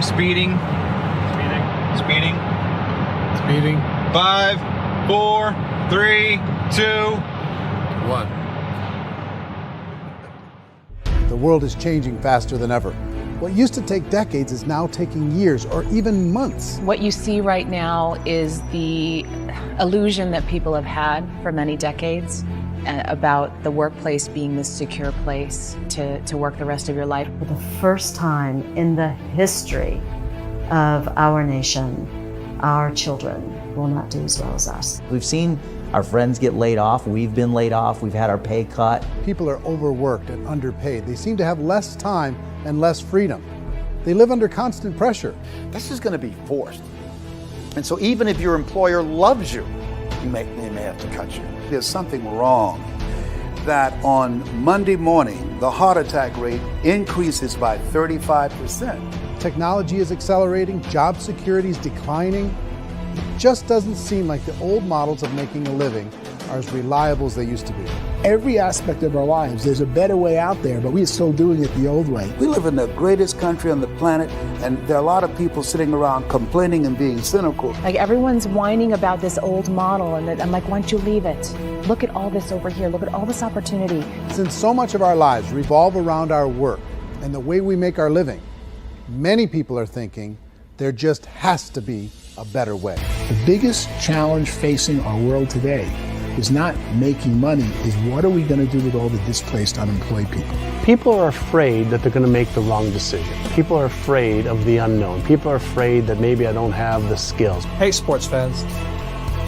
Speeding. Speeding. Speeding. 5, 4, 3, 2, 1. The world is changing faster than ever. What used to take decades is now taking years or even months. What you see right now is the illusion that people have had for many decades about the workplace being this secure place to work the rest of your life. For the first time in the history of our nation, our children will not do as well as us. We've seen our friends get laid off. We've been laid off. We've had our pay cut. People are overworked and underpaid. They seem to have less time and less freedom. They live under constant pressure. This is going to be forced. And so even if your employer loves you, they may have to cut you. There's something wrong that on Monday morning, the heart attack rate increases by 35%. Technology is accelerating, job security is declining. It just doesn't seem like the old models of making a living are as reliable as they used to be. Every aspect of our lives, there's a better way out there, but we're still doing it the old way. We live in the greatest country on the planet, and there are a lot of people sitting around complaining and being cynical. Like everyone's whining about this old model, and I'm like, why don't you leave it? Look at all this over here. Look at all this opportunity. Since so much of our lives revolve around our work and the way we make our living, many people are thinking there just has to be a better way. The biggest challenge facing our world today is not making money, is what are we going to do with all the displaced, unemployed people? People are afraid that they're going to make the wrong decision. People are afraid of the unknown. People are afraid that maybe I don't have the skills. Hey, sports fans.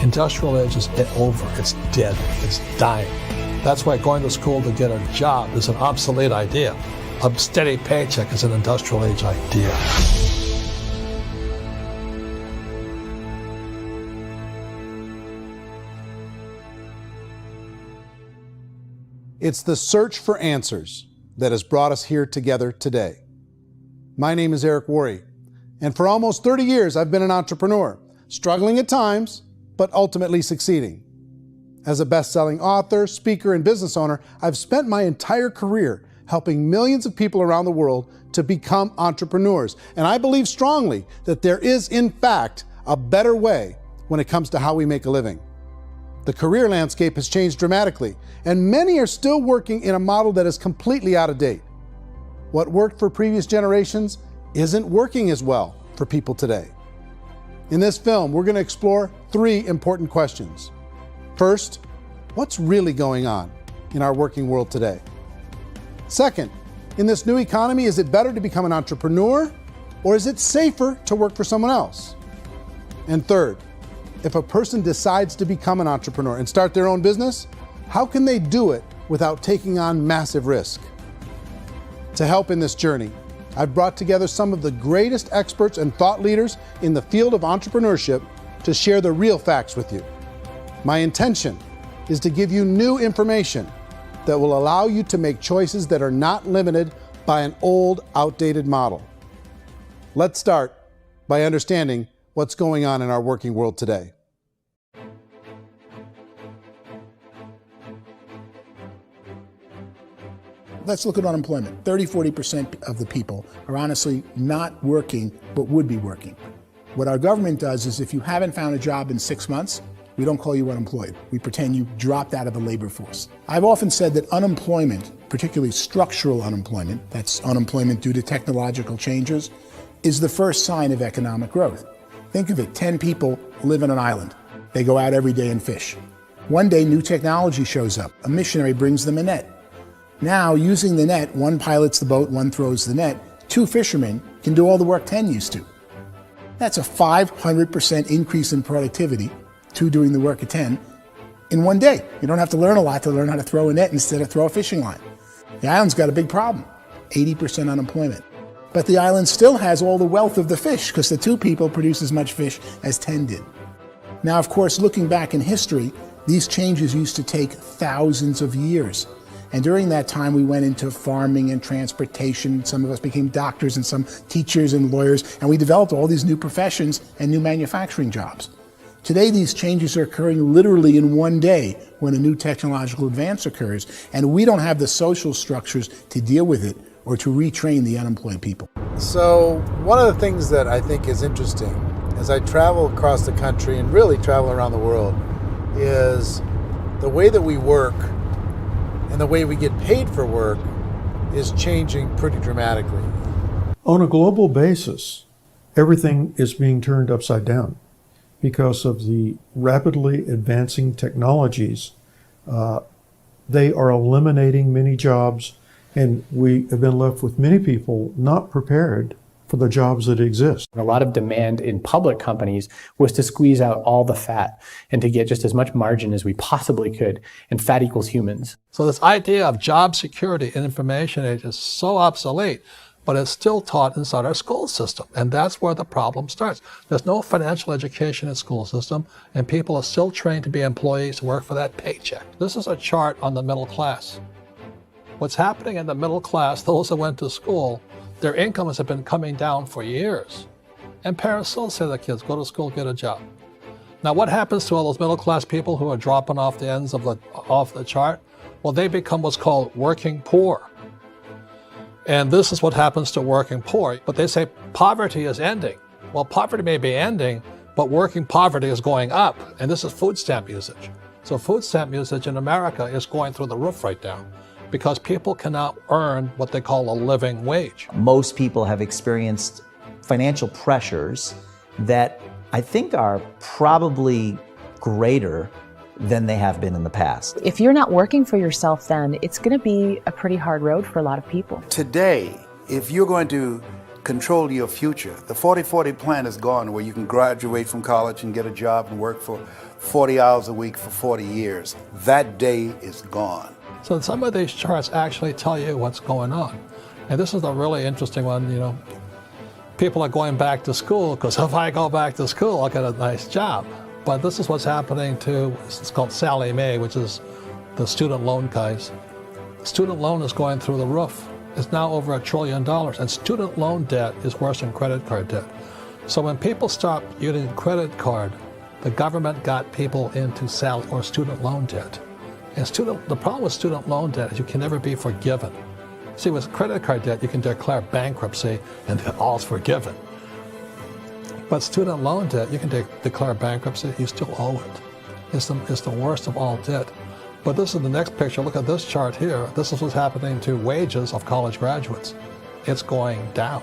Industrial age is over. It's dead. It's dying. That's why going to school to get a job is an obsolete idea. A steady paycheck is an industrial age idea. It's the search for answers that has brought us here together today. My name is Eric Worre, and for almost 30 years I've been an entrepreneur, struggling at times, but ultimately succeeding. As a best-selling author, speaker, and business owner, I've spent my entire career helping millions of people around the world to become entrepreneurs. And I believe strongly that there is, in fact, a better way when it comes to how we make a living. The career landscape has changed dramatically, and many are still working in a model that is completely out of date. What worked for previous generations isn't working as well for people today. In this film, we're going to explore 3 important questions. First, what's really going on in our working world today? Second, in this new economy, is it better to become an entrepreneur, or is it safer to work for someone else? And third, if a person decides to become an entrepreneur and start their own business, how can they do it without taking on massive risk? To help in this journey, I've brought together some of the greatest experts and thought leaders in the field of entrepreneurship to share the real facts with you. My intention is to give you new information that will allow you to make choices that are not limited by an old, outdated model. Let's start by understanding what's going on in our working world today. Let's look at unemployment. 30-40% of the people are honestly not working, but would be working. What our government does is if you haven't found a job in 6 months, we don't call you unemployed. We pretend you dropped out of the labor force. I've often said that unemployment, particularly structural unemployment, that's unemployment due to technological changes, is the first sign of economic growth. Think of it, 10 people live on an island. They go out every day and fish. One day, new technology shows up. A missionary brings them a net. Now, using the net, one pilots the boat, one throws the net. 2 fishermen can do all the work 10 used to. That's a 500% increase in productivity, 2 doing the work of 10, in one day. You don't have to learn a lot to learn how to throw a net instead of throw a fishing line. The island's got a big problem, 80% unemployment. But the island still has all the wealth of the fish because the 2 people produce as much fish as 10 did. Now, of course, looking back in history, these changes used to take thousands of years. And during that time, we went into farming and transportation. Some of us became doctors and some teachers and lawyers, and we developed all these new professions and new manufacturing jobs. Today, these changes are occurring literally in one day when a new technological advance occurs, and we don't have the social structures to deal with it or to retrain the unemployed people. So one of the things that I think is interesting as I travel across the country and really travel around the world is the way that we work and the way we get paid for work is changing pretty dramatically. On a global basis, everything is being turned upside down because of the rapidly advancing technologies. They are eliminating many jobs, and we have been left with many people not prepared for the jobs that exist. A lot of demand in public companies was to squeeze out all the fat and to get just as much margin as we possibly could, and fat equals humans. So this idea of job security in information age is so obsolete, but it's still taught inside our school system. And that's where the problem starts. There's no financial education in the school system, and people are still trained to be employees who work for that paycheck. This is a chart on the middle class. What's happening in the middle class, those that went to school, their incomes have been coming down for years. And parents still say to their kids, go to school, get a job. Now what happens to all those middle class people who are dropping off the ends of the chart? Well, they become what's called working poor. And this is what happens to working poor. But they say poverty is ending. Well, poverty may be ending, but working poverty is going up. And this is food stamp usage. So food stamp usage in America is going through the roof right now because people cannot earn what they call a living wage. Most people have experienced financial pressures that I think are probably greater than they have been in the past. If you're not working for yourself, then it's going to be a pretty hard road for a lot of people. Today, if you're going to control your future, the 40-40 plan is gone, where you can graduate from college and get a job and work for 40 hours a week for 40 years. That day is gone. So some of these charts actually tell you what's going on. And this is a really interesting one, you know. People are going back to school because if I go back to school, I'll get a nice job. But this is what's happening to, it's called Sallie Mae, which is the student loan guys. Student loan is going through the roof. It's now over $1 trillion, and student loan debt is worse than credit card debt. So when people stopped using credit card, the government got people into student loan debt. And the problem with student loan debt is you can never be forgiven. See, with credit card debt, you can declare bankruptcy and then all's forgiven. But student loan debt, you can declare bankruptcy, you still owe it. It's the worst of all debt. But this is the next picture. Look at this chart here. This is what's happening to wages of college graduates. It's going down.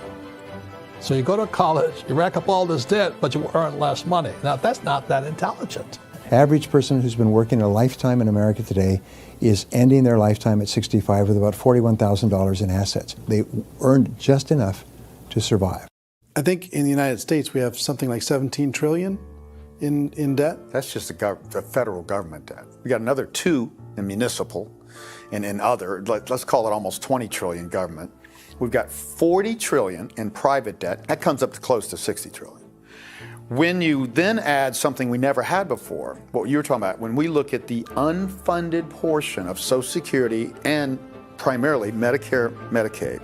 So you go to college, you rack up all this debt, but you earn less money. Now, that's not that intelligent. Average person who's been working a lifetime in America today is ending their lifetime at 65 with about $41,000 in assets. They earned just enough to survive. I think in the United States we have something like 17 trillion in debt. That's just the federal government debt. We got another 2 in municipal and in other, let's call it almost 20 trillion government. We've got 40 trillion in private debt. That comes up to close to 60 trillion. When you then add something we never had before, what you were talking about, when we look at the unfunded portion of Social Security and primarily Medicare, Medicaid,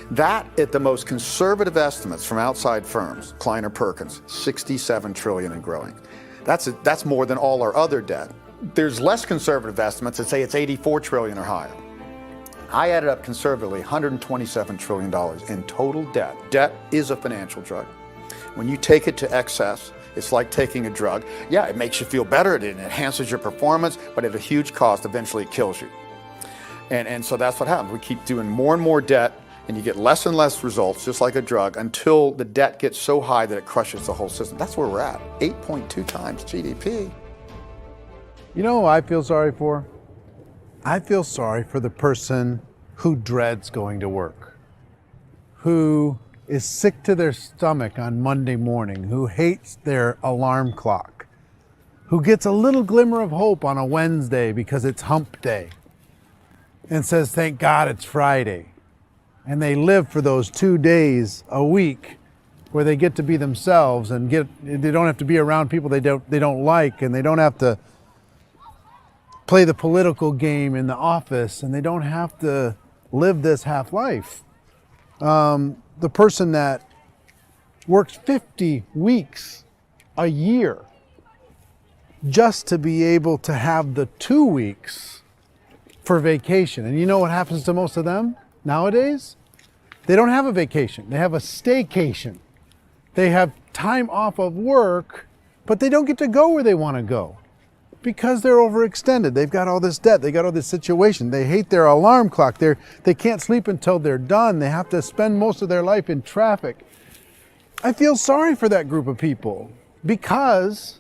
that at the most conservative estimates from outside firms, Kleiner Perkins, 67 trillion and growing. That's more than all our other debt. There's less conservative estimates that say it's 84 trillion or higher. I added up conservatively $127 trillion in total debt. Debt is a financial drug. When you take it to excess, it's like taking a drug. Yeah, it makes you feel better, it enhances your performance, but at a huge cost, eventually it kills you. And so that's what happens. We keep doing more and more debt, and you get less and less results, just like a drug, until the debt gets so high that it crushes the whole system. That's where we're at, 8.2 times GDP. You know who I feel sorry for? I feel sorry for the person who dreads going to work, who is sick to their stomach on Monday morning, who hates their alarm clock, who gets a little glimmer of hope on a Wednesday because it's hump day and says, thank God it's Friday. And they live for those 2 days a week where they get to be themselves and they don't have to be around people they don't like, and they don't have to play the political game in the office, and they don't have to live this half life. The person that works 50 weeks a year just to be able to have the 2 weeks for vacation. And you know what happens to most of them nowadays? They don't have a vacation. They have a staycation. They have time off of work, but they don't get to go where they want to go because they're overextended. They've got all this debt. They got all this situation. They hate their alarm clock. They can't sleep until they're done. They have to spend most of their life in traffic. I feel sorry for that group of people because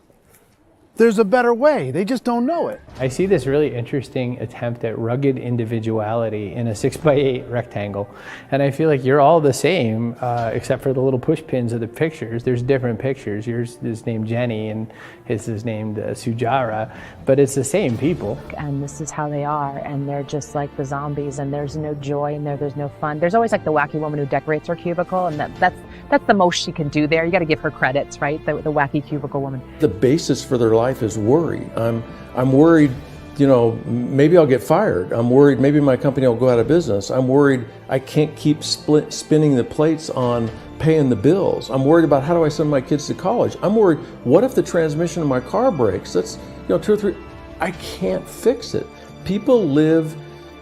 there's a better way. They just don't know it. I see this really interesting attempt at rugged individuality in a 6x8 rectangle. And I feel like you're all the same, except for the little push pins of the pictures. There's different pictures. Yours is named Jenny and his is named Sujara, but it's the same people. And this is how they are, and they're just like the zombies, and there's no joy in there, there's no fun. There's always like the wacky woman who decorates her cubicle, and that's the most she can do there. You got to give her credits, right? The wacky cubicle woman. The basis for their life is worry. I'm worried, you know, maybe I'll get fired. I'm worried maybe my company will go out of business. I'm worried I can't keep spinning the plates on paying the bills. I'm worried about how do I send my kids to college. I'm worried, what if the transmission of my car breaks? That's, you know, 2 or 3, I can't fix it. People live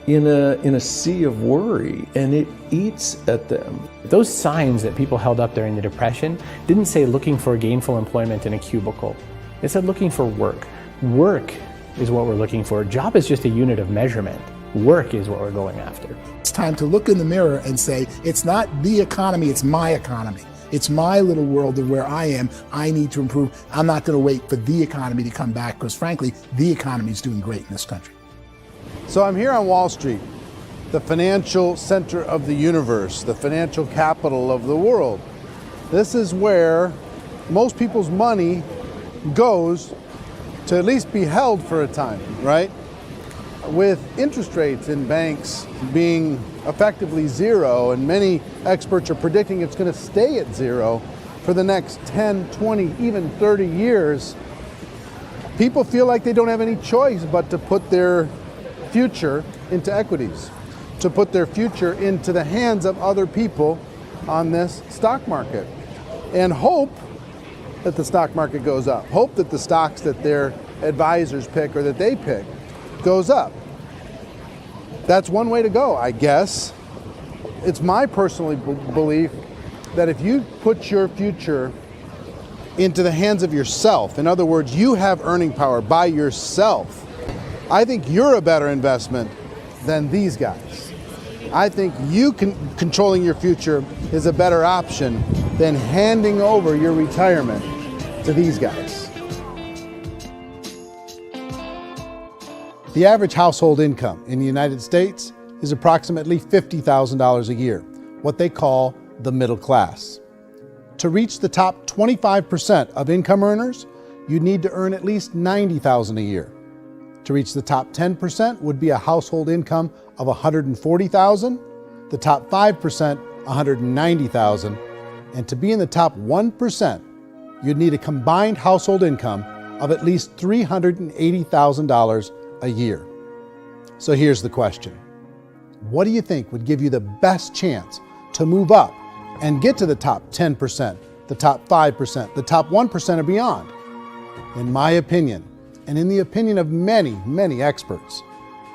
in a sea of worry, and it eats at them. Those signs that people held up during the Depression didn't say looking for gainful employment in a cubicle. It said looking for work. Work is what we're looking for. Job is just a unit of measurement. Work is what we're going after. It's time to look in the mirror and say, it's not the economy, it's my economy. It's my little world of where I am. I need to improve. I'm not going to wait for the economy to come back because, frankly, the economy is doing great in this country. So I'm here on Wall Street, the financial center of the universe, the financial capital of the world. This is where most people's money goes to at least be held for a time, right? With interest rates in banks being effectively zero, and many experts are predicting it's going to stay at zero for the next 10, 20, even 30 years, people feel like they don't have any choice but to put their future into equities, to put their future into the hands of other people on this stock market, and hope that the stock market goes up, hope that the stocks that their advisors pick or that they pick goes up. That's one way to go, I guess. It's my personal belief that if you put your future into the hands of yourself, in other words, you have earning power by yourself, I think you're a better investment than these guys. I think you controlling your future is a better option than handing over your retirement to these guys. The average household income in the United States is approximately $50,000 a year, what they call the middle class. To reach the top 25% of income earners, you'd need to earn at least $90,000 a year. To reach the top 10% would be a household income of $140,000, the top 5%, $190,000, and to be in the top 1%, you'd need a combined household income of at least $380,000 a year. So here's the question. What do you think would give you the best chance to move up and get to the top 10%, the top 5%, the top 1% or beyond? In my opinion, and in the opinion of many, many experts,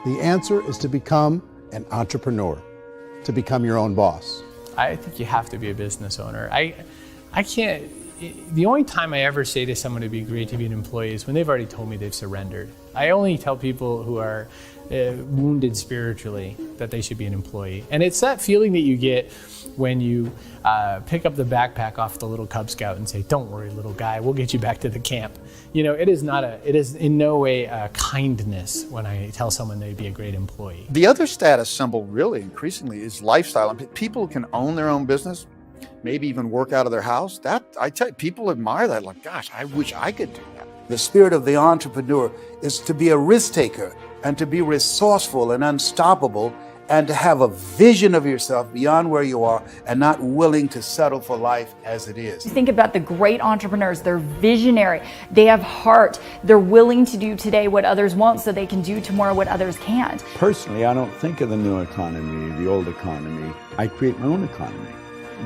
the answer is to become an entrepreneur, to become your own boss. I think you have to be a business owner. I can't, the only time I ever say to someone it'd be great to be an employee is when they've already told me they've surrendered. I only tell people who are wounded spiritually that they should be an employee. And it's that feeling that you get when you pick up the backpack off the little Cub Scout and say, "Don't worry, little guy, we'll get you back to the camp." You know, it is in no way a kindness when I tell someone they'd be a great employee. The other status symbol really increasingly is lifestyle. I mean, people can own their own business, maybe even work out of their house. That, I tell you, people admire that. Like, gosh, I wish I could do that. The spirit of the entrepreneur is to be a risk taker and to be resourceful and unstoppable and to have a vision of yourself beyond where you are and not willing to settle for life as it is. Think about the great entrepreneurs. They're visionary. They have heart. They're willing to do today what others won't so they can do tomorrow what others can't. Personally, I don't think of the new economy, the old economy. I create my own economy.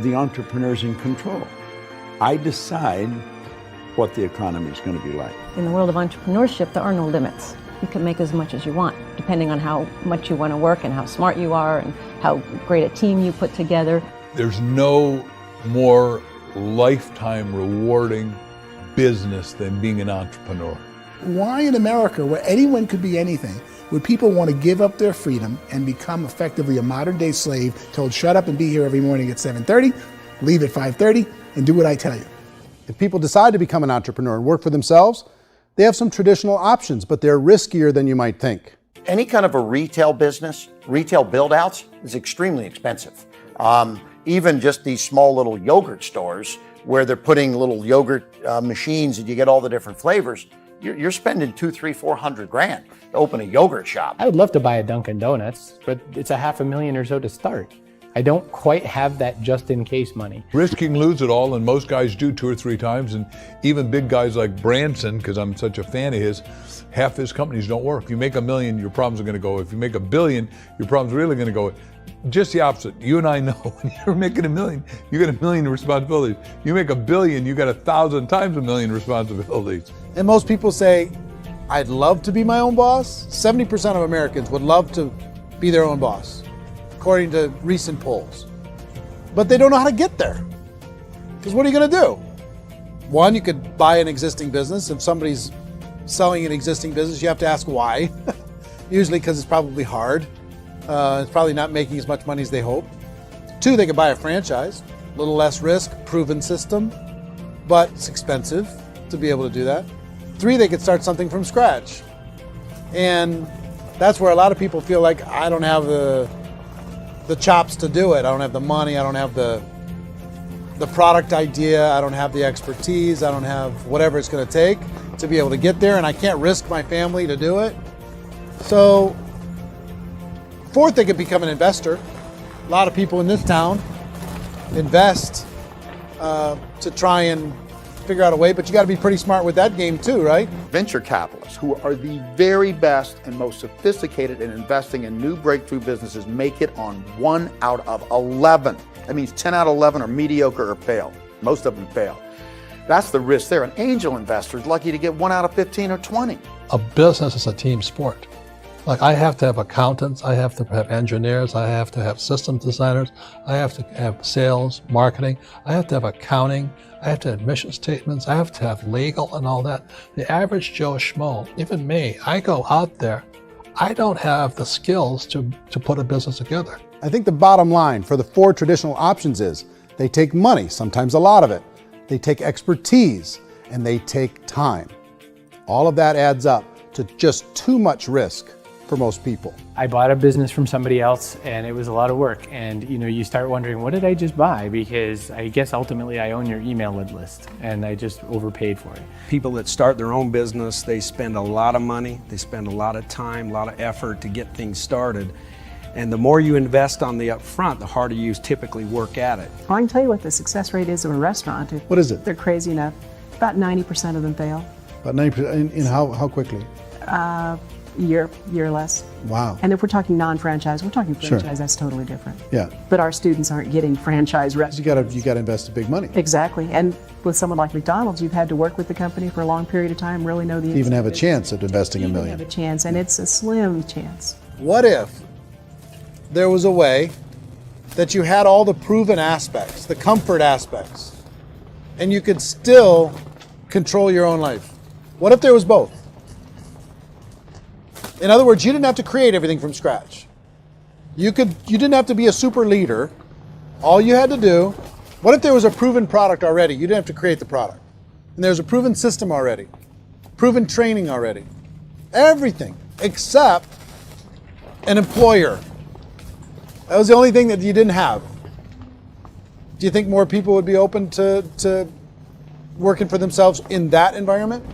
The entrepreneur's in control. I decide what the economy is going to be like. In the world of entrepreneurship, there are no limits. you can make as much as you want, depending on how much you want to work and how smart you are and how great a team you put together. There's no more lifetime rewarding business than being an entrepreneur. Why in America, where anyone could be anything, would people want to give up their freedom and become effectively a modern-day slave, told shut up and be here every morning at 7:30, leave at 5:30, and do what I tell you? If people decide to become an entrepreneur and work for themselves, they have some traditional options, but they're riskier than you might think. Any kind of a retail business, retail build-outs, is extremely expensive. Even just these small little yogurt stores where they're putting little yogurt machines and you get all the different flavors, you're spending $200,000, $300,000, $400,000 to open a yogurt shop. I would love to buy a Dunkin' Donuts, but it's $500,000 or so to start. I don't quite have that just in case money. Risk you can lose it all, and most guys do 2 or 3 times, and even big guys like Branson, because I'm such a fan of his, half his companies don't work. If you make $1 million, your problems are going to go. If you make $1 billion, your problems are really going to go. Just the opposite. You and I know when you're making $1 million, you get $1 million responsibilities. You make $1 billion, you got 1,000 times $1 million responsibilities. And most people say, I'd love to be my own boss. 70% of Americans would love to be their own boss, according to recent polls. But they don't know how to get there. Because what are you going to do? One, you could buy an existing business. If somebody's selling an existing business, you have to ask why. Usually because it's probably hard. It's probably not making as much money as they hope. 2, they could buy a franchise. A little less risk, proven system, but it's expensive to be able to do that. 3, they could start something from scratch. And that's where a lot of people feel like, I don't have the chops to do it. I don't have the money. I don't have the product idea. I don't have the expertise. I don't have whatever it's going to take to be able to get there, and I can't risk my family to do it. So, 4th, they could become an investor. A lot of people in this town invest to try and figure out a way, but you got to be pretty smart with that game too, right? Venture capitalists, who are the very best and most sophisticated in investing in new breakthrough businesses, make it on 1 out of 11. That means 10 out of 11 are mediocre or fail. Most of them fail. That's the risk there. An angel investor is lucky to get 1 out of 15 or 20. A business is a team sport. Like, I have to have accountants, I have to have engineers, I have to have systems designers, I have to have sales, marketing, I have to have accounting, I have to have mission statements, I have to have legal and all that. The average Joe Schmo, even me, I go out there, I don't have the skills to put a business together. I think the bottom line for the 4 traditional options is they take money, sometimes a lot of it. They take expertise, and they take time. All of that adds up to just too much risk for most people. I bought a business from somebody else and it was a lot of work. And you start wondering, what did I just buy? Because I guess ultimately I own your email list and I just overpaid for it. People that start their own business, they spend a lot of money, they spend a lot of time, a lot of effort to get things started. And the more you invest on the upfront, the harder you typically work at it. I can tell you what the success rate is of a restaurant. What is it? They're crazy enough. About 90% of them fail. About 90%, in how quickly? Year or less. Wow. And if we're talking non-franchise, we're talking franchise, Sure. That's totally different. Yeah. But our students aren't getting franchise restaurants. You got to invest big money. Exactly. And with someone like McDonald's, you've had to work with the company for a long period of time, really know the Even have a chance at investing $1 million. have a chance, and it's a slim chance. What if there was a way that you had all the proven aspects, the comfort aspects, and you could still control your own life? What if there was both? In other words, you didn't have to create everything from scratch. You didn't have to be a super leader. All you had to do, what if there was a proven product already? You didn't have to create the product. And there's a proven system already, proven training already. Everything except an employer. That was the only thing that you didn't have. Do you think more people would be open to working for themselves in that environment?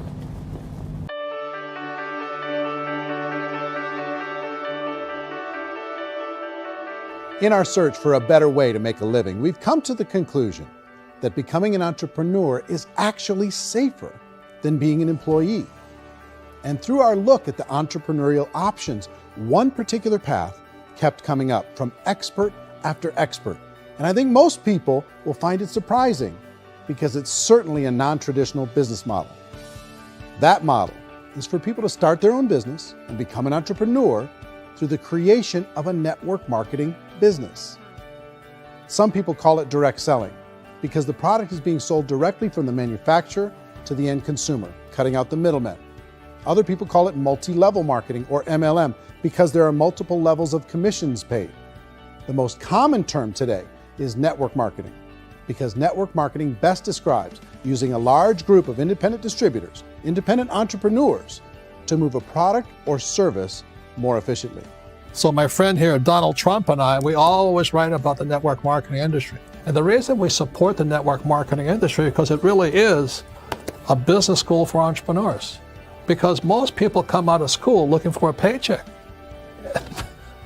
In our search for a better way to make a living, we've come to the conclusion that becoming an entrepreneur is actually safer than being an employee. And through our look at the entrepreneurial options, one particular path kept coming up from expert after expert. And I think most people will find it surprising because it's certainly a non-traditional business model. That model is for people to start their own business and become an entrepreneur through the creation of a network marketing business. Some people call it direct selling because the product is being sold directly from the manufacturer to the end consumer, cutting out the middlemen. Other people call it multi-level marketing, or MLM, because there are multiple levels of commissions paid. The most common term today is network marketing, because network marketing best describes using a large group of independent distributors, independent entrepreneurs, to move a product or service more efficiently. So my friend here, Donald Trump, and I, we always write about the network marketing industry. And the reason we support the network marketing industry is because it really is a business school for entrepreneurs. Because most people come out of school looking for a paycheck.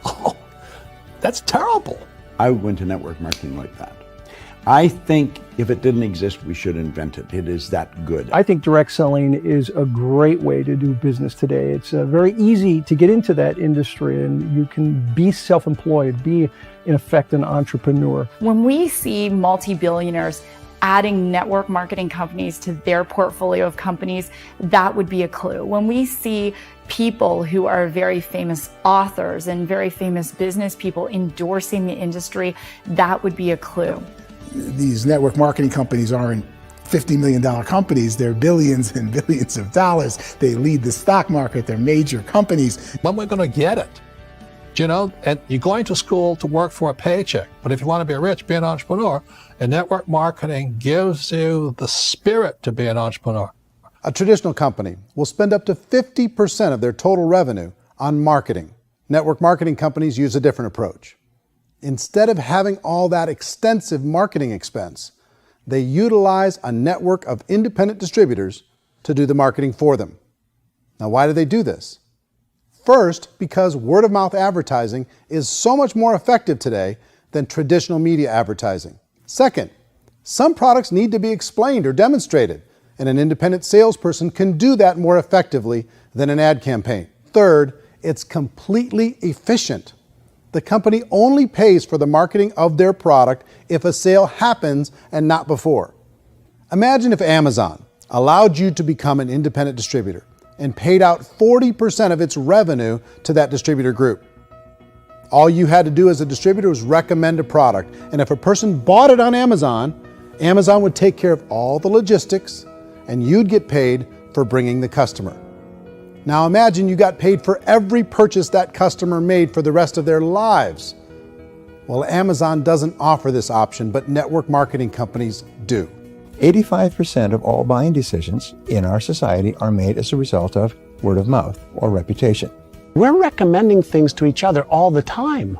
Oh, that's terrible. I went to network marketing like that. I think if it didn't exist, we should invent it. It is that good. I think direct selling is a great way to do business today. It's very easy to get into that industry, and you can be self-employed, be in effect an entrepreneur. When we see multi-billionaires adding network marketing companies to their portfolio of companies, that would be a clue. When we see people who are very famous authors and very famous business people endorsing the industry, that would be a clue. These network marketing companies aren't $50 million companies, they're billions and billions of dollars. They lead the stock market, they're major companies. When we're going to get it? You know, and you're going to school to work for a paycheck, but if you want to be rich, be an entrepreneur, and network marketing gives you the spirit to be an entrepreneur. A traditional company will spend up to 50% of their total revenue on marketing. Network marketing companies use a different approach. Instead of having all that extensive marketing expense, they utilize a network of independent distributors to do the marketing for them. Now, why do they do this? First, because word-of-mouth advertising is so much more effective today than traditional media advertising. Second, some products need to be explained or demonstrated, and an independent salesperson can do that more effectively than an ad campaign. Third, it's completely efficient. The company only pays for the marketing of their product if a sale happens and not before. Imagine if Amazon allowed you to become an independent distributor and paid out 40% of its revenue to that distributor group. All you had to do as a distributor was recommend a product, and if a person bought it on Amazon, Amazon would take care of all the logistics, and you'd get paid for bringing the customer. Now imagine you got paid for every purchase that customer made for the rest of their lives. Well, Amazon doesn't offer this option, but network marketing companies do. 85% of all buying decisions in our society are made as a result of word of mouth or reputation. We're recommending things to each other all the time.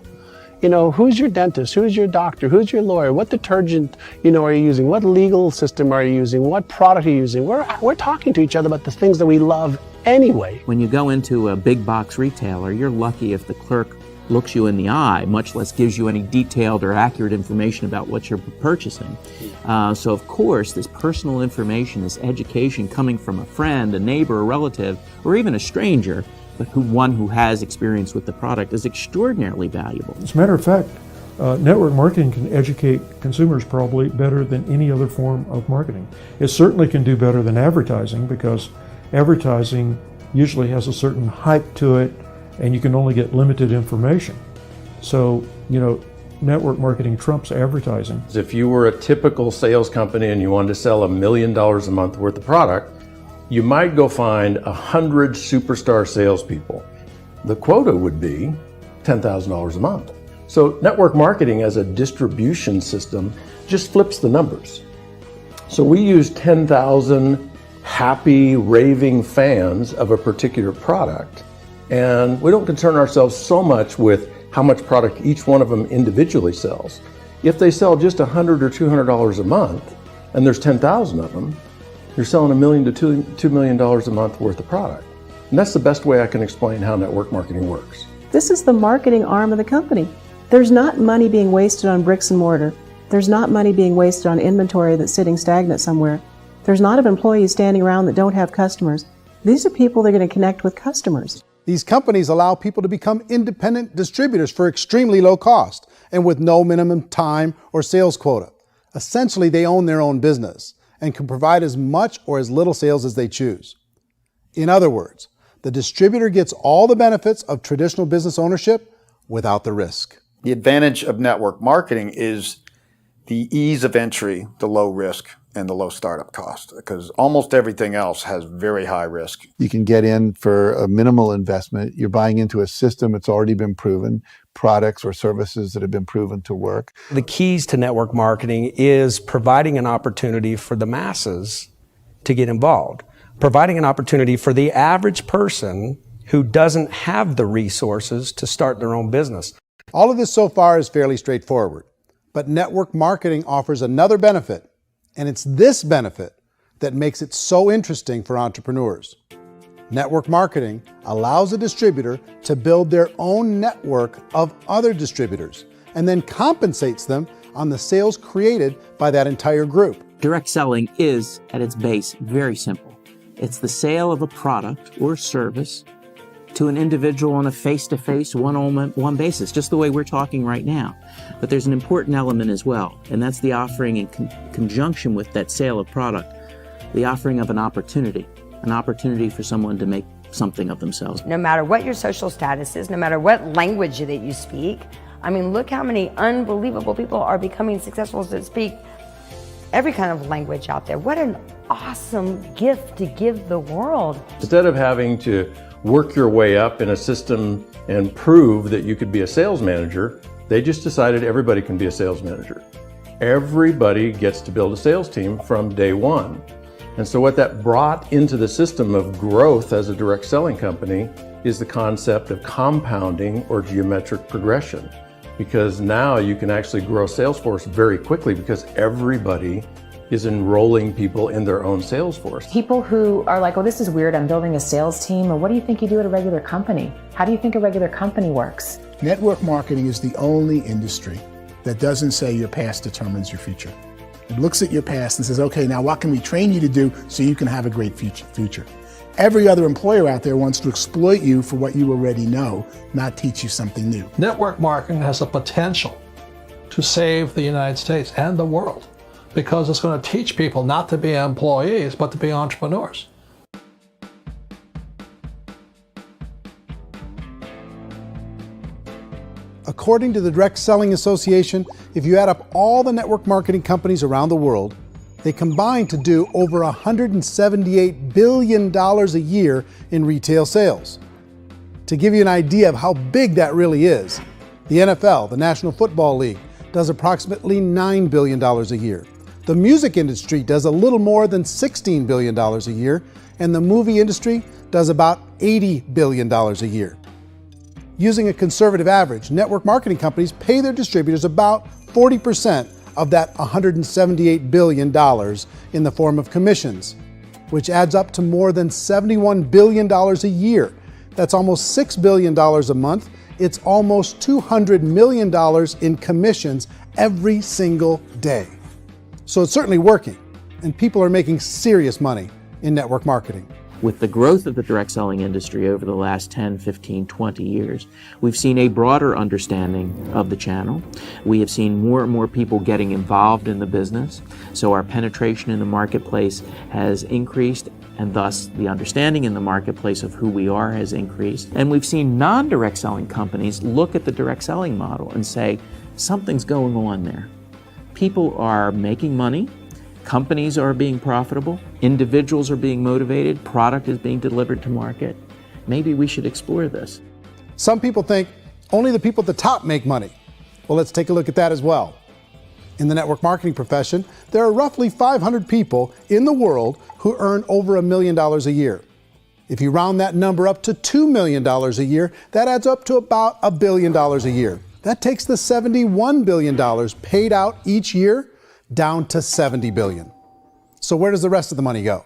You know, who's your dentist? Who's your doctor? Who's your lawyer? What detergent, are you using? What legal system are you using? What product are you using? We're talking to each other about the things that we love anyway. When you go into a big box retailer, you're lucky if the clerk looks you in the eye, much less gives you any detailed or accurate information about what you're purchasing. So of course, this personal information, this education coming from a friend, a neighbor, a relative, or even a stranger, but one who has experience with the product is extraordinarily valuable. As a matter of fact, network marketing can educate consumers probably better than any other form of marketing. It certainly can do better than advertising because advertising usually has a certain hype to it and you can only get limited information. So, network marketing trumps advertising. If you were a typical sales company and you wanted to sell $1 million a month worth of product, you might go find 100 superstar salespeople. The quota would be $10,000 a month. So network marketing as a distribution system just flips the numbers. So we use 10,000 happy, raving fans of a particular product, and we don't concern ourselves so much with how much product each one of them individually sells. If they sell just $100 or $200 a month, and there's 10,000 of them, you're selling $1 million to $2 million a month worth of product. And that's the best way I can explain how network marketing works. This is the marketing arm of the company. There's not money being wasted on bricks and mortar. There's not money being wasted on inventory that's sitting stagnant somewhere. There's not of employees standing around that don't have customers. These are people that are going to connect with customers. These companies allow people to become independent distributors for extremely low cost and with no minimum time or sales quota. Essentially, they own their own business and can provide as much or as little sales as they choose. In other words, the distributor gets all the benefits of traditional business ownership without the risk. The advantage of network marketing is the ease of entry, the low risk, and the low startup cost, because almost everything else has very high risk. You can get in for a minimal investment. You're buying into a system that's already been proven, products or services that have been proven to work. The keys to network marketing is providing an opportunity for the masses to get involved, providing an opportunity for the average person who doesn't have the resources to start their own business. All of this so far is fairly straightforward, but network marketing offers another benefit, and it's this benefit that makes it so interesting for entrepreneurs. Network marketing allows a distributor to build their own network of other distributors and then compensates them on the sales created by that entire group. Direct selling is, at its base, very simple. It's the sale of a product or service to an individual on a face-to-face, one-on-one basis, just the way we're talking right now. But there's an important element as well, and that's the offering in conjunction with that sale of product, the offering of an opportunity for someone to make something of themselves. No matter what your social status is, no matter what language that you speak, I mean, look how many unbelievable people are becoming successful that speak every kind of language out there. What an awesome gift to give the world. Instead of having to work your way up in a system and prove that you could be a sales manager, they just decided everybody can be a sales manager. Everybody gets to build a sales team from day one. And so what that brought into the system of growth as a direct selling company is the concept of compounding or geometric progression. Because now you can actually grow sales force very quickly because everybody is enrolling people in their own sales force. People who are like, oh, this is weird, I'm building a sales team, or what do you think you do at a regular company? How do you think a regular company works? Network marketing is the only industry that doesn't say your past determines your future. It looks at your past and says, okay, now what can we train you to do so you can have a great future? Every other employer out there wants to exploit you for what you already know, not teach you something new. Network marketing has the potential to save the United States and the world because it's going to teach people not to be employees, but to be entrepreneurs. According to the Direct Selling Association, if you add up all the network marketing companies around the world, they combine to do over $178 billion a year in retail sales. To give you an idea of how big that really is, the NFL, the National Football League, does approximately $9 billion a year. The music industry does a little more than $16 billion a year, and the movie industry does about $80 billion a year. Using a conservative average, network marketing companies pay their distributors about 40% of that $178 billion in the form of commissions, which adds up to more than $71 billion a year. That's almost $6 billion a month. It's almost $200 million in commissions every single day. So it's certainly working, and people are making serious money in network marketing. With the growth of the direct selling industry over the last 10, 15, 20 years, we've seen a broader understanding of the channel. We have seen more and more people getting involved in the business, so our penetration in the marketplace has increased, and thus the understanding in the marketplace of who we are has increased. And we've seen non-direct selling companies look at the direct selling model and say, something's going on there. People are making money. Companies are being profitable, individuals are being motivated, product is being delivered to market. Maybe we should explore this. Some people think only the people at the top make money. Well, let's take a look at that as well. In the network marketing profession, there are roughly 500 people in the world who earn over $1 million a year. If you round that number up to $2 million a year, that adds up to about $1 billion a year. That takes the $71 billion paid out each year down to $70 billion. So where does the rest of the money go?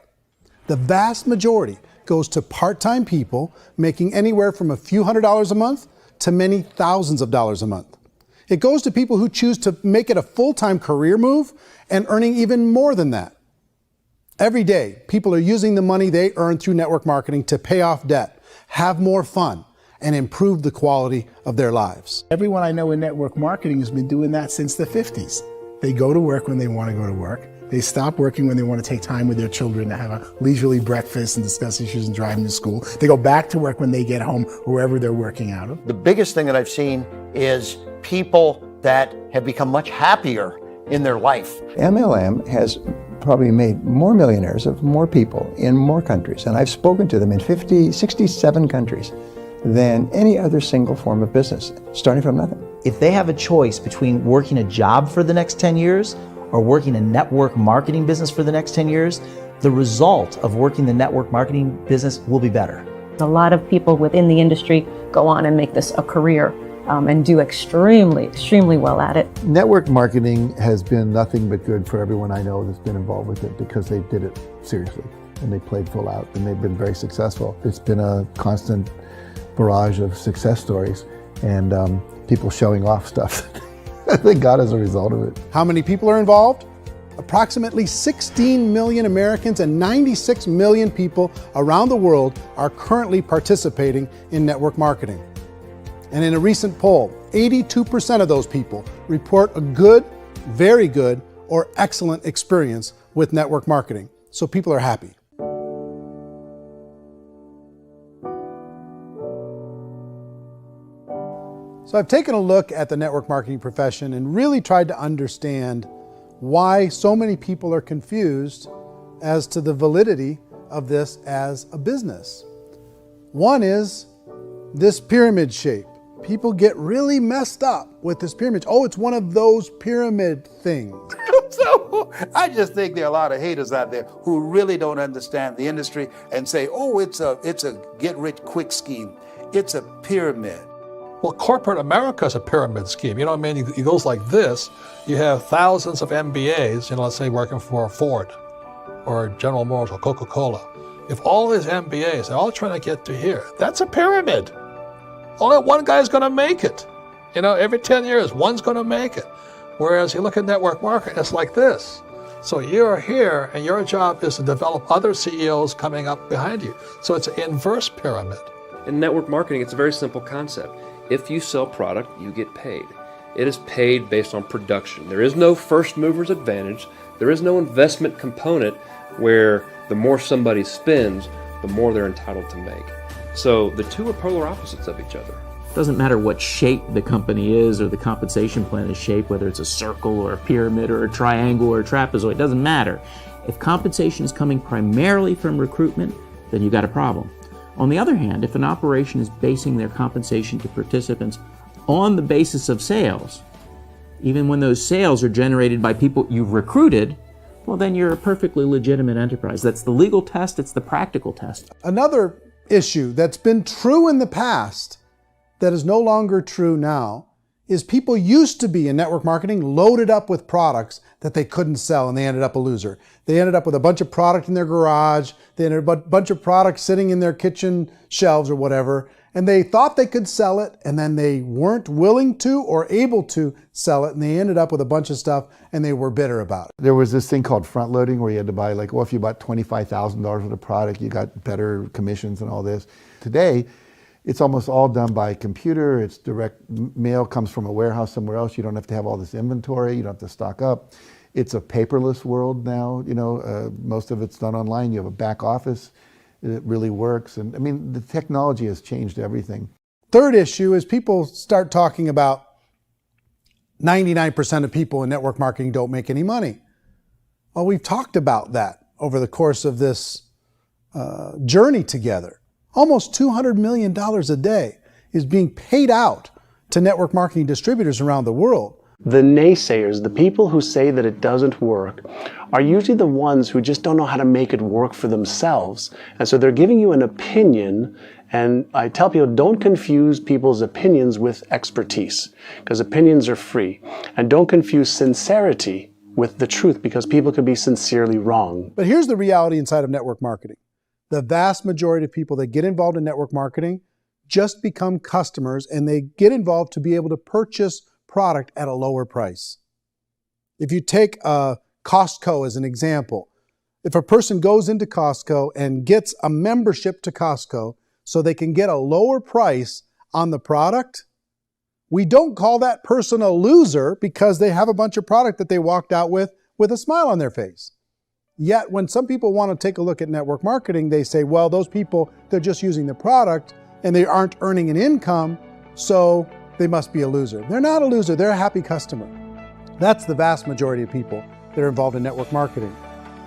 The vast majority goes to part-time people making anywhere from a few $100s a month to many thousands of dollars a month. It goes to people who choose to make it a full-time career move and earning even more than that. Every day, people are using the money they earn through network marketing to pay off debt, have more fun, and improve the quality of their lives. Everyone I know in network marketing has been doing that since the 50s. They go to work when they want to go to work. They stop working when they want to take time with their children to have a leisurely breakfast and discuss issues and driving to school. They go back to work when they get home, wherever they're working out of. The biggest thing that I've seen is people that have become much happier in their life. MLM has probably made more millionaires of more people in more countries, and I've spoken to them in 67 countries, than any other single form of business, starting from nothing. If they have a choice between working a job for the next 10 years or working a network marketing business for the next 10 years, the result of working the network marketing business will be better. A lot of people within the industry go on and make this a career and do extremely well at it. Network marketing has been nothing but good for everyone I know that's been involved with it because they did it seriously and they played full out and they've been very successful. It's been a constant barrage of success stories and people showing off stuff that they got as a result of it. How many people are involved? Approximately 16 million Americans and 96 million people around the world are currently participating in network marketing. And in a recent poll, 82% of those people report a good, very good, or excellent experience with network marketing. So people are happy. So I've taken a look at the network marketing profession and really tried to understand why so many people are confused as to the validity of this as a business. One is this pyramid shape. People get really messed up with this pyramid. Oh, it's one of those pyramid things. So I just think there are a lot of haters out there who really don't understand the industry and say, oh, it's a get-rich-quick scheme. It's a pyramid. Well, corporate America is a pyramid scheme. You know what I mean? It goes like this. You have thousands of MBAs, let's say working for Ford or General Motors or Coca-Cola. If all these MBAs are all trying to get to here, that's a pyramid. Only one guy's going to make it. Every 10 years, one's going to make it. Whereas you look at network marketing, it's like this. So you're here, and your job is to develop other CEOs coming up behind you. So it's an inverse pyramid. In network marketing, it's a very simple concept. If you sell product, you get paid. It is paid based on production. There is no first mover's advantage. There is no investment component where the more somebody spends, the more they're entitled to make. So the two are polar opposites of each other. It doesn't matter what shape the company is or the compensation plan is shaped, whether it's a circle or a pyramid or a triangle or a trapezoid, it doesn't matter. If compensation is coming primarily from recruitment, then you've got a problem. On the other hand, if an operation is basing their compensation to participants on the basis of sales, even when those sales are generated by people you've recruited, well, then you're a perfectly legitimate enterprise. That's the legal test, it's the practical test. Another issue that's been true in the past that is no longer true now is people used to be in network marketing loaded up with products that they couldn't sell and they ended up a loser. They ended up with a bunch of product in their garage, they ended up with a bunch of products sitting in their kitchen shelves or whatever, and they thought they could sell it and then they weren't willing to or able to sell it and they ended up with a bunch of stuff and they were bitter about it. There was this thing called front loading where you had to buy if you bought $25,000 worth of product, you got better commissions and all this. Today, it's almost all done by computer. It's direct mail comes from a warehouse somewhere else. You don't have to have all this inventory. You don't have to stock up. It's a paperless world now. Most of it's done online. You have a back office. It really works. And the technology has changed everything. Third issue is people start talking about 99% of people in network marketing don't make any money. Well, we've talked about that over the course of this journey together. Almost $200 million a day is being paid out to network marketing distributors around the world. The naysayers, the people who say that it doesn't work, are usually the ones who just don't know how to make it work for themselves. And so they're giving you an opinion, and I tell people, don't confuse people's opinions with expertise, because opinions are free. And don't confuse sincerity with the truth, because people could be sincerely wrong. But here's the reality inside of network marketing. The vast majority of people that get involved in network marketing just become customers and they get involved to be able to purchase product at a lower price. If you take Costco as an example, if a person goes into Costco and gets a membership to Costco so they can get a lower price on the product, we don't call that person a loser because they have a bunch of product that they walked out with with a smile on their face. Yet when some people want to take a look at network marketing, they say, well, those people, they're just using the product and they aren't earning an income, so they must be a loser. They're not a loser, they're a happy customer. That's the vast majority of people that are involved in network marketing.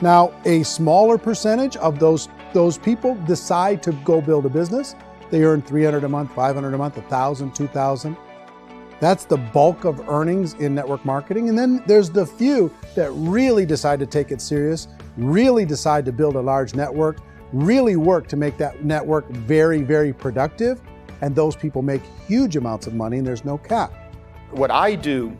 Now, a smaller percentage of those people decide to go build a business. They earn $300 a month, $500 a month, $1,000, $2,000. That's the bulk of earnings in network marketing. And then there's the few that really decide to take it serious, really decide to build a large network, really work to make that network very, very productive. And those people make huge amounts of money and there's no cap. What I do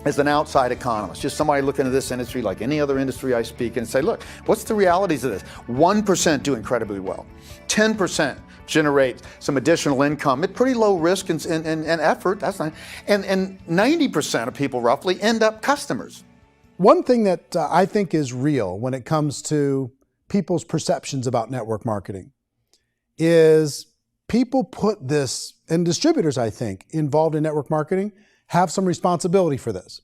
as an outside economist, just somebody looking at this industry like any other industry I speak and say, look, what's the realities of this? 1% do incredibly well. 10% generate some additional income at pretty low risk and effort. That's not, and 90% of people roughly end up customers. One thing that I think is real when it comes to people's perceptions about network marketing is people put this, and distributors, I think, involved in network marketing have some responsibility for this.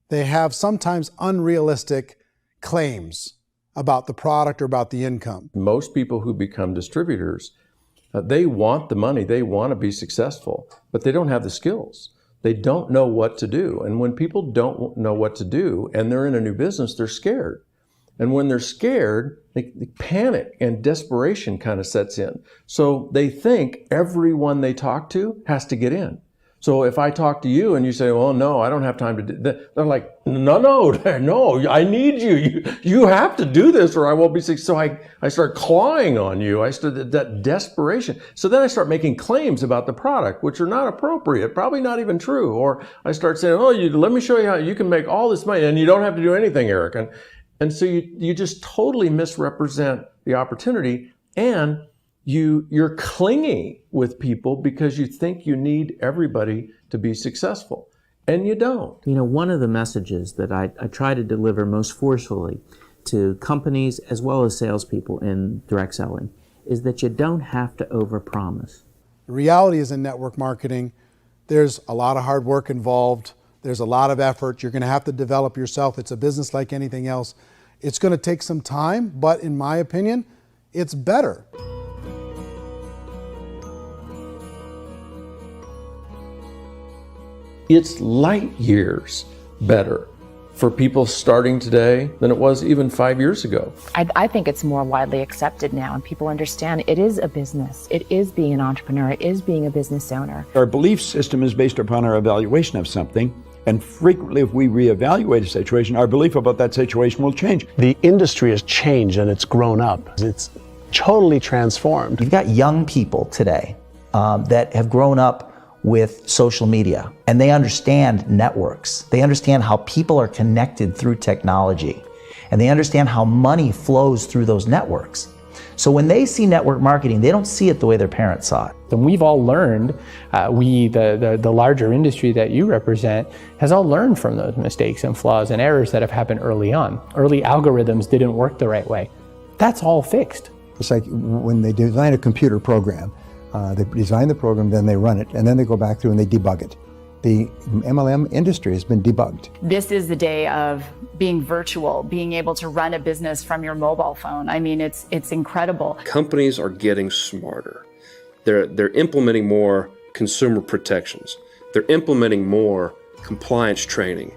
They have sometimes unrealistic claims about the product or about the income. Most people who become distributors, they want the money, they want to be successful, but they don't have the skills. They don't know what to do. And when people don't know what to do and they're in a new business, they're scared. And when they're scared, they panic and desperation kind of sets in. So they think everyone they talk to has to get in. So if I talk to you and you say, well, no, I don't have time to do that, they're like, no, I need you. You have to do this or I won't be successful. So I start clawing on you. I start that desperation. So then I start making claims about the product, which are not appropriate, probably not even true. Or I start saying, oh, let me show you how you can make all this money and you don't have to do anything, Eric. And so you just totally misrepresent the opportunity, and you're clingy with people because you think you need everybody to be successful, and you don't. You know, one of the messages that I try to deliver most forcefully to companies as well as salespeople in direct selling is that you don't have to overpromise. The reality is in network marketing, there's a lot of hard work involved. There's a lot of effort. You're going to have to develop yourself. It's a business like anything else. It's going to take some time, but in my opinion, it's better. It's light years better for people starting today than it was even 5 years ago. I think it's more widely accepted now, and people understand it is a business. It is being an entrepreneur. It is being a business owner. Our belief system is based upon our evaluation of something. And frequently, if we reevaluate a situation, our belief about that situation will change. The industry has changed and it's grown up. It's totally transformed. You've got young people today that have grown up with social media, and they understand networks. They understand how people are connected through technology, and they understand how money flows through those networks. So when they see network marketing, they don't see it the way their parents saw it. And we've all learned, the larger industry that you represent, has all learned from those mistakes and flaws and errors that have happened early on. Early algorithms didn't work the right way. That's all fixed. It's like when they design a computer program, they design the program, then they run it, and then they go back through and they debug it. The MLM industry has been debugged. This is the day of being virtual, being able to run a business from your mobile phone. I mean, it's incredible. Companies are getting smarter. They're implementing more consumer protections. They're implementing more compliance training.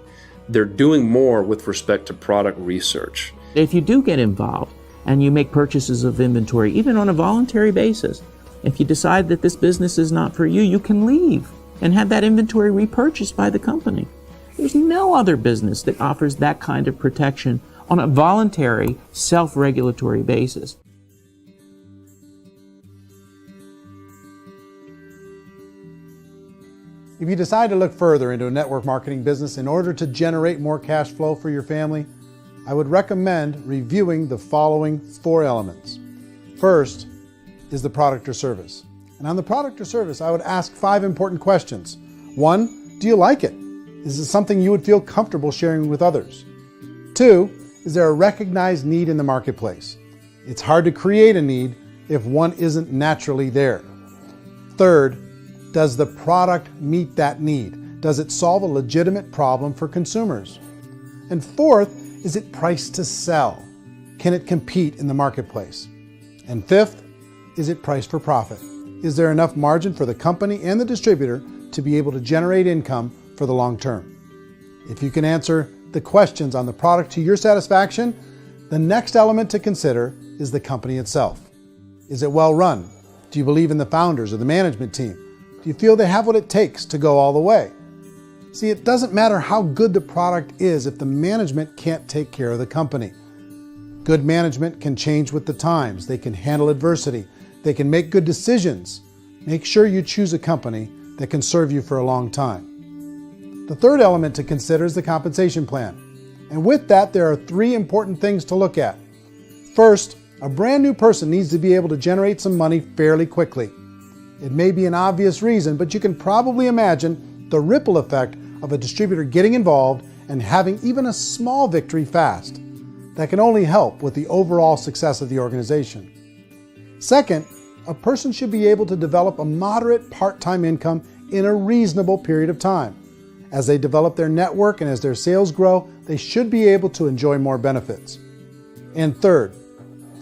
They're doing more with respect to product research. If you do get involved and you make purchases of inventory, even on a voluntary basis, if you decide that this business is not for you, you can leave and have that inventory repurchased by the company. There's no other business that offers that kind of protection on a voluntary, self-regulatory basis. If you decide to look further into a network marketing business in order to generate more cash flow for your family, I would recommend reviewing the following 4 elements. First is the product or service. And on the product or service, I would ask 5 important questions. 1, do you like it? Is it something you would feel comfortable sharing with others? 2, is there a recognized need in the marketplace? It's hard to create a need if one isn't naturally there. 3rd, does the product meet that need? Does it solve a legitimate problem for consumers? And 4th, is it priced to sell? Can it compete in the marketplace? And fifth, is it priced for profit? Is there enough margin for the company and the distributor to be able to generate income for the long term? If you can answer the questions on the product to your satisfaction, the next element to consider is the company itself. Is it well run? Do you believe in the founders or the management team? Do you feel they have what it takes to go all the way? See, it doesn't matter how good the product is if the management can't take care of the company. Good management can change with the times. They can handle adversity. They can make good decisions. Make sure you choose a company that can serve you for a long time. The third element to consider is the compensation plan. And with that, there are 3 important things to look at. First, a brand new person needs to be able to generate some money fairly quickly. It may be an obvious reason, but you can probably imagine the ripple effect of a distributor getting involved and having even a small victory fast. That can only help with the overall success of the organization. Second, a person should be able to develop a moderate part-time income in a reasonable period of time. As they develop their network and as their sales grow, they should be able to enjoy more benefits. And third,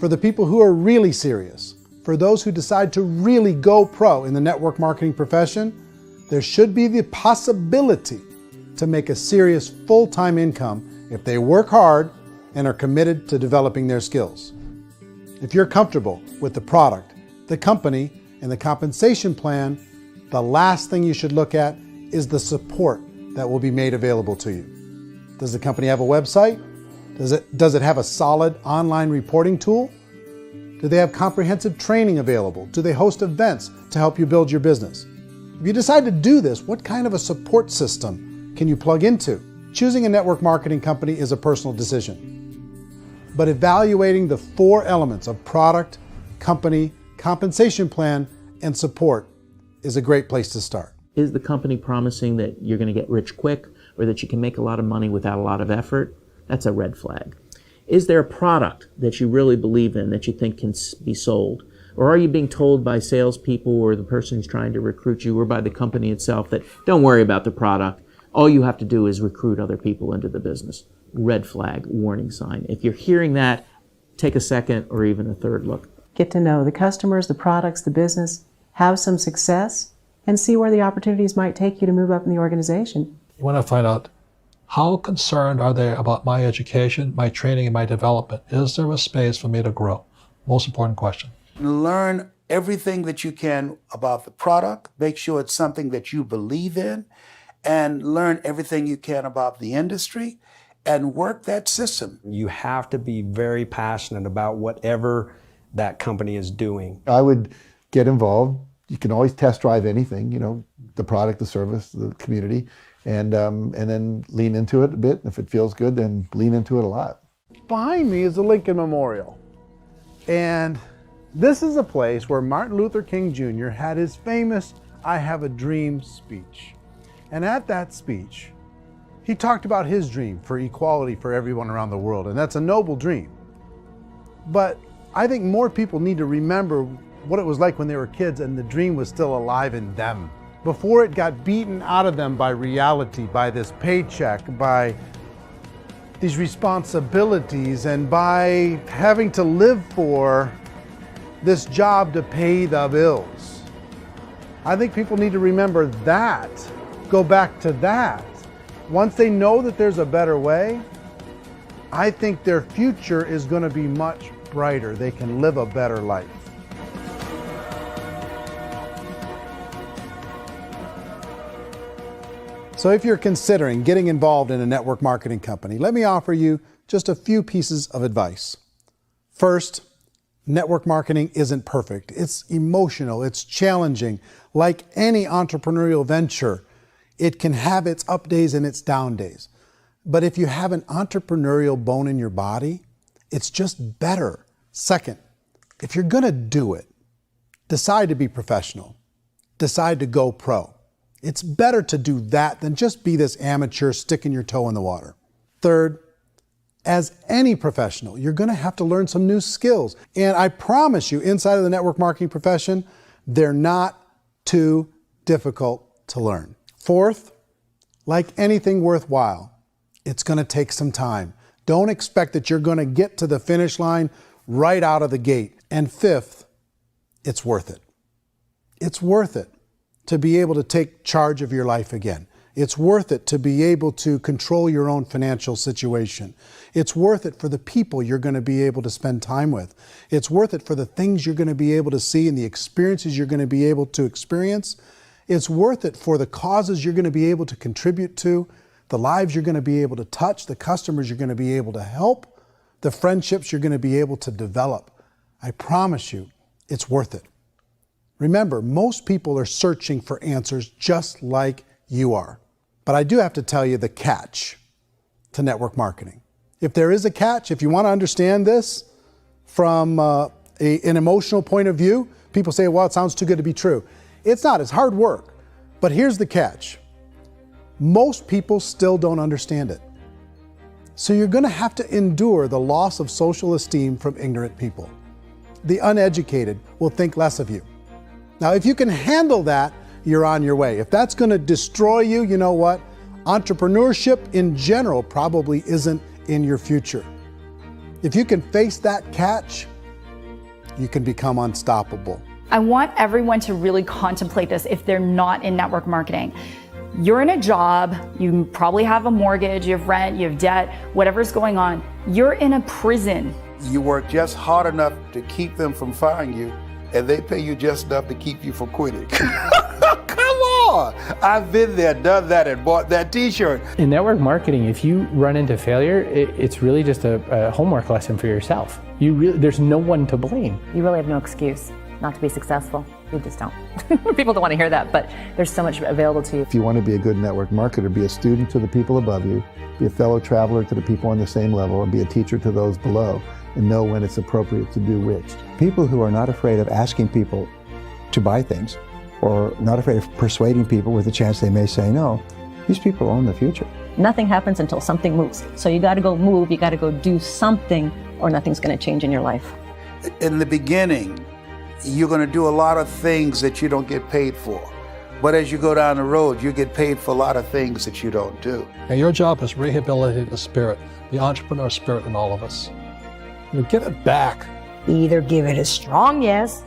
for the people who are really serious, for those who decide to really go pro in the network marketing profession, there should be the possibility to make a serious full-time income if they work hard and are committed to developing their skills. If you're comfortable with the product, the company, and the compensation plan, the last thing you should look at is the support that will be made available to you. Does the company have a website? Does it have a solid online reporting tool? Do they have comprehensive training available? Do they host events to help you build your business? If you decide to do this, what kind of a support system can you plug into? Choosing a network marketing company is a personal decision. But evaluating the 4 elements of product, company, compensation plan, and support is a great place to start. Is the company promising that you're going to get rich quick or that you can make a lot of money without a lot of effort? That's a red flag. Is there a product that you really believe in that you think can be sold? Or are you being told by salespeople or the person who's trying to recruit you or by the company itself that don't worry about the product, all you have to do is recruit other people into the business? Red flag, warning sign. If you're hearing that, take a second or even a third look. Get to know the customers, the products, the business, have some success, and see where the opportunities might take you to move up in the organization. You want to find out how concerned are they about my education, my training, and my development? Is there a space for me to grow? Most important question. Learn everything that you can about the product. Make sure it's something that you believe in, and learn everything you can about the industry and work that system. You have to be very passionate about whatever that company is doing. I would get involved. You can always test drive anything, the product, the service, the community, and then lean into it a bit. If it feels good, then lean into it a lot. Behind me is the Lincoln Memorial. And this is a place where Martin Luther King Jr. had his famous "I Have a Dream" speech. And at that speech, he talked about his dream for equality for everyone around the world, and that's a noble dream. But I think more people need to remember what it was like when they were kids and the dream was still alive in them. Before it got beaten out of them by reality, by this paycheck, by these responsibilities, and by having to live for this job to pay the bills. I think people need to remember that, go back to that. Once they know that there's a better way, I think their future is going to be much brighter. They can live a better life. So if you're considering getting involved in a network marketing company, let me offer you just a few pieces of advice. First, network marketing isn't perfect. It's emotional, it's challenging. Like any entrepreneurial venture, it can have its up days and its down days. But if you have an entrepreneurial bone in your body, it's just better. Second, if you're gonna do it, decide to be professional. Decide to go pro. It's better to do that than just be this amateur sticking your toe in the water. Third, as any professional, you're gonna have to learn some new skills. And I promise you, inside of the network marketing profession, they're not too difficult to learn. Fourth, like anything worthwhile, it's gonna take some time. Don't expect that you're going to get to the finish line right out of the gate. And fifth, it's worth it. It's worth it to be able to take charge of your life again. It's worth it to be able to control your own financial situation. It's worth it for the people you're going to be able to spend time with. It's worth it for the things you're going to be able to see and the experiences you're going to be able to experience. It's worth it for the causes you're going to be able to contribute to, the lives you're going to be able to touch, the customers you're going to be able to help, the friendships you're going to be able to develop. I promise you, it's worth it. Remember, most people are searching for answers just like you are. But I do have to tell you the catch to network marketing. If there is a catch, if you want to understand this from an emotional point of view, people say, well, it sounds too good to be true. It's not, it's hard work. But here's the catch. Most people still don't understand it. So you're going to have to endure the loss of social esteem from ignorant people. The uneducated will think less of you. Now, if you can handle that, you're on your way. If that's going to destroy you, you know what? Entrepreneurship in general probably isn't in your future. If you can face that catch, you can become unstoppable. I want everyone to really contemplate this if they're not in network marketing. You're in a job, you probably have a mortgage, you have rent, you have debt, whatever's going on. You're in a prison. You work just hard enough to keep them from firing you, and they pay you just enough to keep you from quitting. Come on! I've been there, done that, and bought that t-shirt. In network marketing, if you run into failure, it's really just a homework lesson for yourself. There's no one to blame. You really have no excuse not to be successful. You just don't. People don't want to hear that, but there's so much available to you. If you want to be a good network marketer, be a student to the people above you, be a fellow traveler to the people on the same level, and be a teacher to those below, and know when it's appropriate to do which. People who are not afraid of asking people to buy things, or not afraid of persuading people with a chance they may say no, these people own the future. Nothing happens until something moves. So you got to go move, you got to go do something, or nothing's going to change in your life. In the beginning, you're going to do a lot of things that you don't get paid for. But as you go down the road, you get paid for a lot of things that you don't do. And your job is rehabilitate the spirit, the entrepreneur spirit in all of us. You get it back. Either give it a strong yes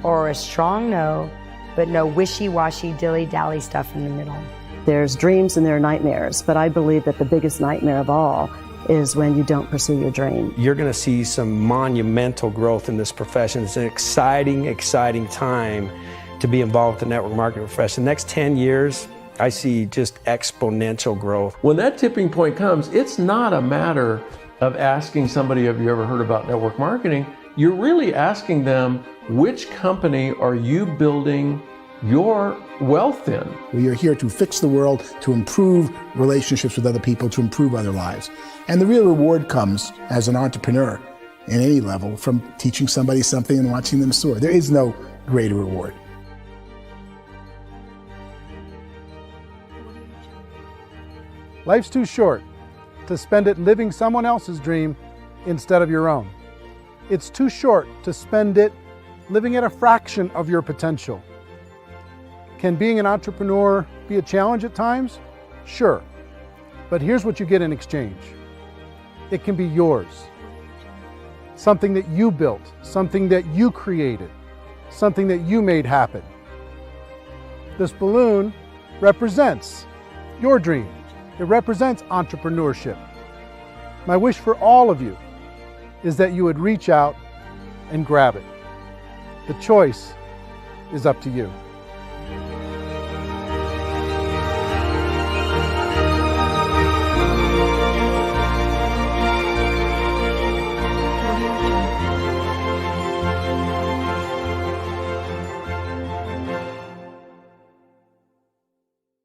or a strong no, but no wishy-washy, dilly-dally stuff in the middle. There's dreams and there are nightmares, but I believe that the biggest nightmare of all is when you don't pursue your dream. You're going to see some monumental growth in this profession. It's an exciting, exciting time to be involved with the network marketing profession. The next 10 years, I see just exponential growth. When that tipping point comes, it's not a matter of asking somebody, have you ever heard about network marketing? You're really asking them, which company are you building your wealth in? We are here to fix the world, to improve relationships with other people, to improve other lives. And the real reward comes as an entrepreneur in any level from teaching somebody something and watching them soar. There is no greater reward. Life's too short to spend it living someone else's dream instead of your own. It's too short to spend it living at a fraction of your potential. Can being an entrepreneur be a challenge at times? Sure. But here's what you get in exchange. It can be yours. Something that you built, something that you created, something that you made happen. This balloon represents your dream. It represents entrepreneurship. My wish for all of you is that you would reach out and grab it. The choice is up to you.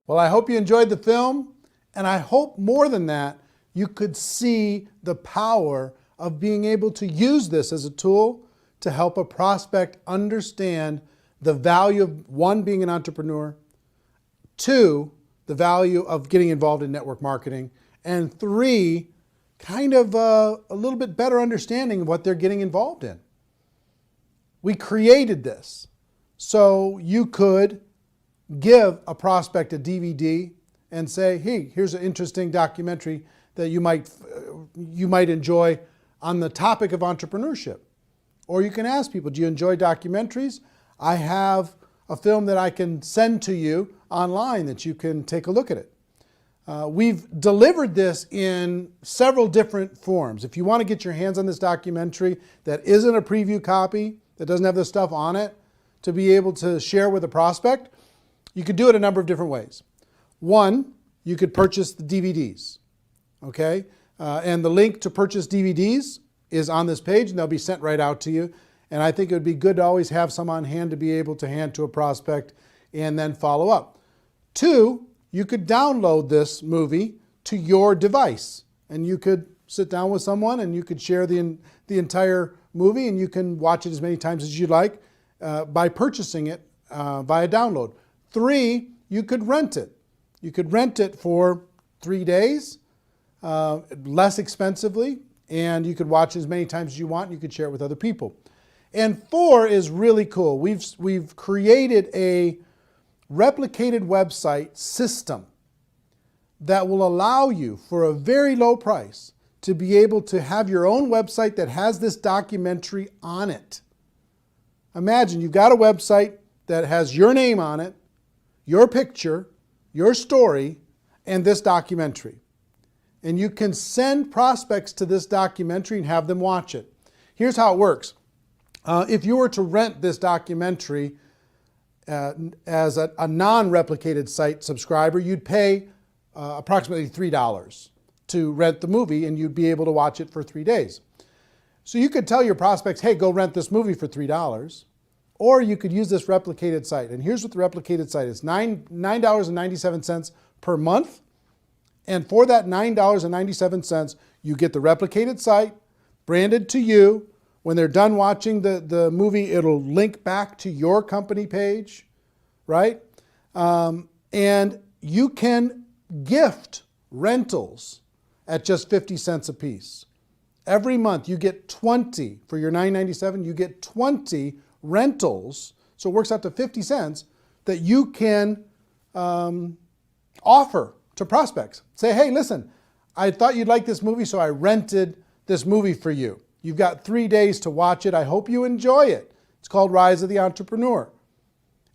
Well, I hope you enjoyed the film, and I hope more than that, you could see the power of being able to use this as a tool to help a prospect understand the value of, one, being an entrepreneur, two, the value of getting involved in network marketing, and three, kind of a little bit better understanding of what they're getting involved in. We created this so you could give a prospect a DVD and say, hey, here's an interesting documentary that you might enjoy on the topic of entrepreneurship. Or you can ask people, do you enjoy documentaries? I have a film that I can send to you online that you can take a look at it. We've delivered this in several different forms. If you want to get your hands on this documentary that isn't a preview copy, that doesn't have this stuff on it, to be able to share with a prospect, you could do it a number of different ways. One, you could purchase the DVDs, okay? And the link to purchase DVDs is on this page, and they'll be sent right out to you. And I think it would be good to always have some on hand to be able to hand to a prospect and then follow up. Two, you could download this movie to your device, and you could sit down with someone and you could share the entire movie, and you can watch it as many times as you'd like by purchasing it via download. Three, you could rent it. You could rent it for 3 days, less expensively, and you could watch it as many times as you want, and you could share it with other people. And four is really cool. We've created a replicated website system that will allow you, for a very low price, to be able to have your own website that has this documentary on it. Imagine you've got a website that has your name on it, your picture, your story, and this documentary. And you can send prospects to this documentary and have them watch it. Here's how it works. If you were to rent this documentary as a non-replicated site subscriber, you'd pay approximately $3 to rent the movie, and you'd be able to watch it for 3 days. So you could tell your prospects, hey, go rent this movie for $3, or you could use this replicated site. And here's what the replicated site is: $9.97 per month. And for that $9.97, you get the replicated site branded to you. When they're done watching the movie, it'll link back to your company page, right? And you can gift rentals at just 50 cents a piece. Every month you get 20, for your $9.97, you get 20 rentals, so it works out to 50 cents, that you can offer to prospects. Say, hey, listen, I thought you'd like this movie, so I rented this movie for you. You've got 3 days to watch it. I hope you enjoy it. It's called Rise of the Entrepreneur.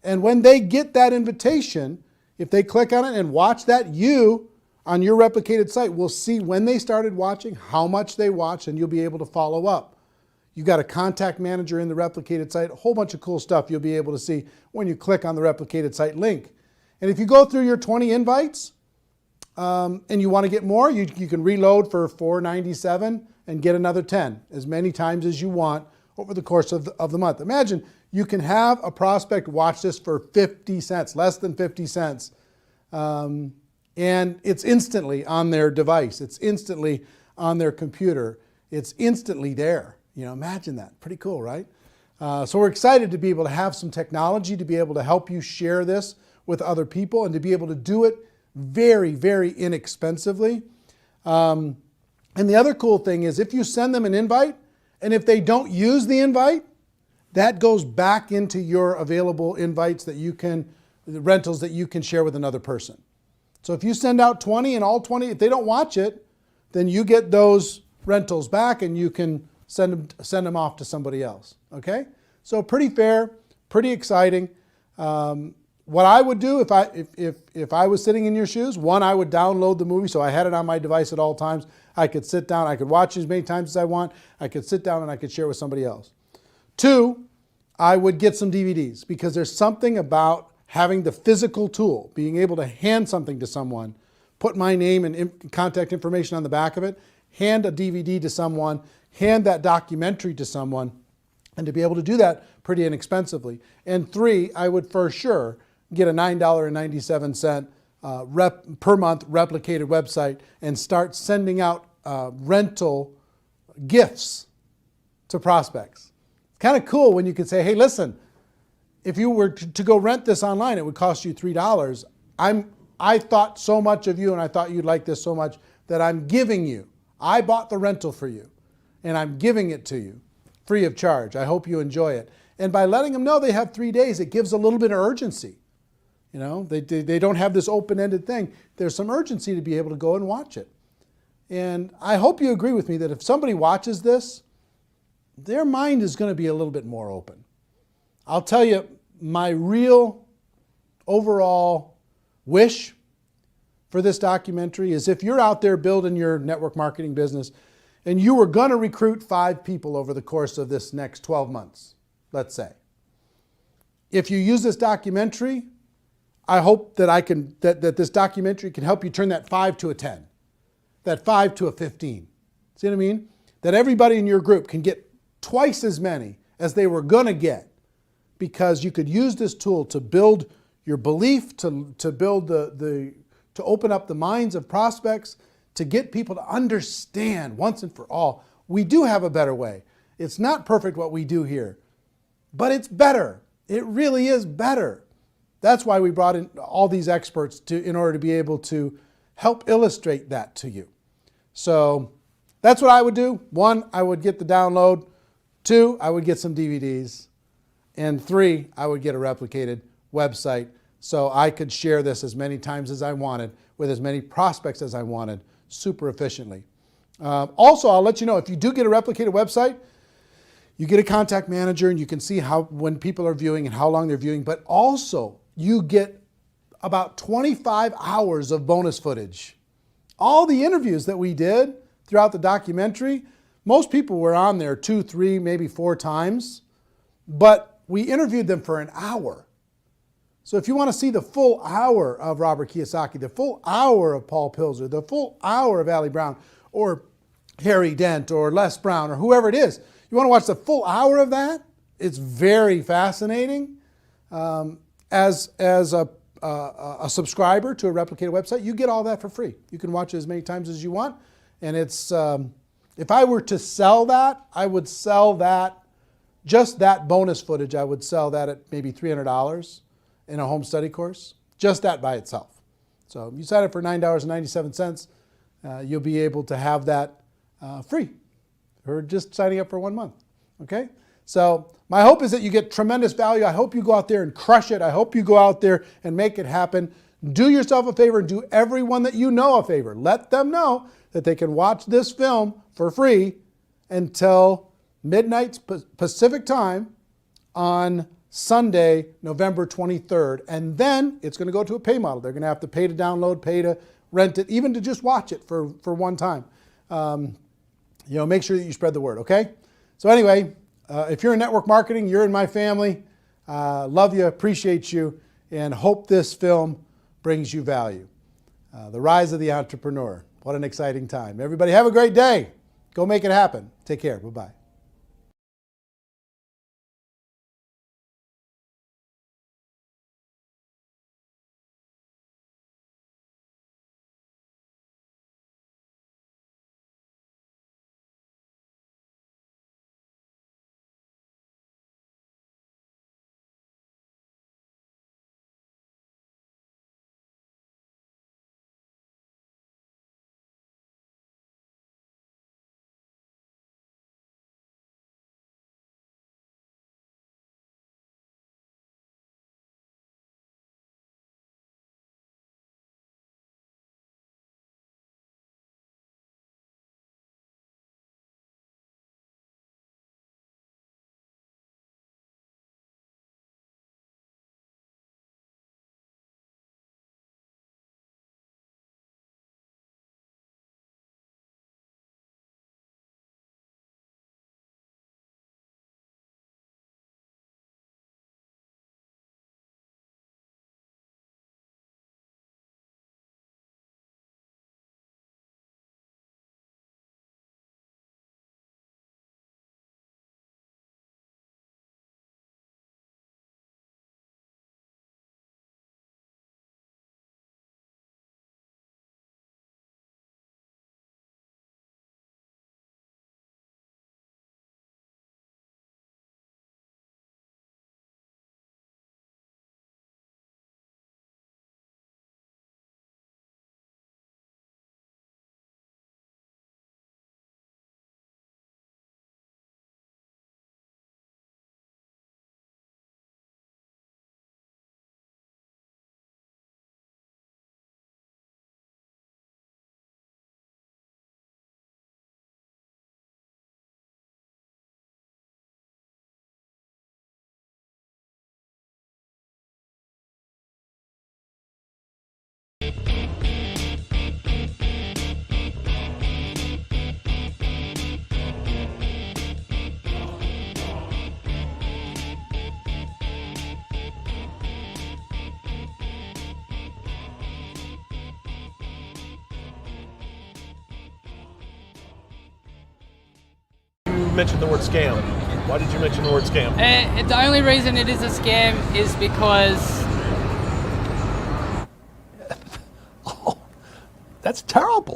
And when they get that invitation, if they click on it and watch that, you, on your replicated site, will see when they started watching, how much they watched, and you'll be able to follow up. You've got a contact manager in the replicated site, a whole bunch of cool stuff you'll be able to see when you click on the replicated site link. And if you go through your 20 invites and you want to get more, you can reload for $4.97 and get another 10, as many times as you want over the course of the month. Imagine you can have a prospect watch this for 50 cents, less than 50 cents. And it's instantly on their device. It's instantly on their computer. It's instantly there. Imagine that. Pretty cool, right? So we're excited to be able to have some technology to be able to help you share this with other people and to be able to do it very, very inexpensively. And the other cool thing is, if you send them an invite, and if they don't use the invite, that goes back into your available invites that you can, the rentals that you can share with another person. So if you send out 20 and all 20, if they don't watch it, then you get those rentals back and you can send them off to somebody else. Okay? So pretty fair, pretty exciting. What I would do if I was sitting in your shoes, one, I would download the movie so I had it on my device at all times. I could sit down, I could watch it as many times as I want. I could sit down and I could share with somebody else. Two, I would get some DVDs, because there's something about having the physical tool, being able to hand something to someone, put my name and contact information on the back of it, hand a DVD to someone, hand that documentary to someone, and to be able to do that pretty inexpensively. And three, I would for sure get a $9.97 per month replicated website and start sending out rental gifts to prospects. It's kind of cool when you can say, hey, listen, if you were to go rent this online, it would cost you $3. I thought so much of you, and I thought you'd like this so much, that I'm giving you. I bought the rental for you, and I'm giving it to you free of charge. I hope you enjoy it. And by letting them know they have 3 days, it gives a little bit of urgency. They don't have this open-ended thing. There's some urgency to be able to go and watch it. And I hope you agree with me that if somebody watches this, their mind is going to be a little bit more open. I'll tell you, my real overall wish for this documentary is if you're out there building your network marketing business and you were going to recruit 5 people over the course of this next 12 months, let's say. If you use this documentary, I hope that this documentary can help you turn that 5 to a 10, that 5 to a 15. See what I mean? That everybody in your group can get twice as many as they were going to get, because you could use this tool to build your belief, to build to open up the minds of prospects, to get people to understand once and for all, we do have a better way. It's not perfect what we do here, but it's better. It really is better. That's why we brought in all these experts in order to be able to help illustrate that to you. So that's what I would do. 1, I would get the download. 2, I would get some DVDs. And 3, I would get a replicated website so I could share this as many times as I wanted with as many prospects as I wanted super efficiently. Also, I'll let you know, if you do get a replicated website, you get a contact manager and you can see when people are viewing and how long they're viewing, but also you get about 25 hours of bonus footage. All the interviews that we did throughout the documentary, most people were on there 2, 3, maybe 4 times, but we interviewed them for an hour. So if you want to see the full hour of Robert Kiyosaki, the full hour of Paul Pilzer, the full hour of Ali Brown, or Harry Dent, or Les Brown, or whoever it is, you want to watch the full hour of that? It's very fascinating. As a subscriber to a replicated website, you get all that for free. You can watch it as many times as you want. And it's if I were to sell that, I would sell that, just that bonus footage, I would sell that at maybe $300 in a home study course, just that by itself. So if you sign up for $9.97, you'll be able to have that free, or just signing up for 1 month, okay? So my hope is that you get tremendous value. I hope you go out there and crush it. I hope you go out there and make it happen. Do yourself a favor and do everyone that you know a favor. Let them know that they can watch this film for free until midnight Pacific time on Sunday, November 23rd. And then it's going to go to a pay model. They're going to have to pay to download, pay to rent it, even to just watch it for one time. Make sure that you spread the word, okay? So anyway, if you're in network marketing, you're in my family. Love you, appreciate you, and hope this film brings you value. The Rise of the Entrepreneur. What an exciting time. Everybody have a great day. Go make it happen. Take care. Bye-bye. mention the word scam? Why did you mention the word scam? The only reason it is a scam is because... That's terrible.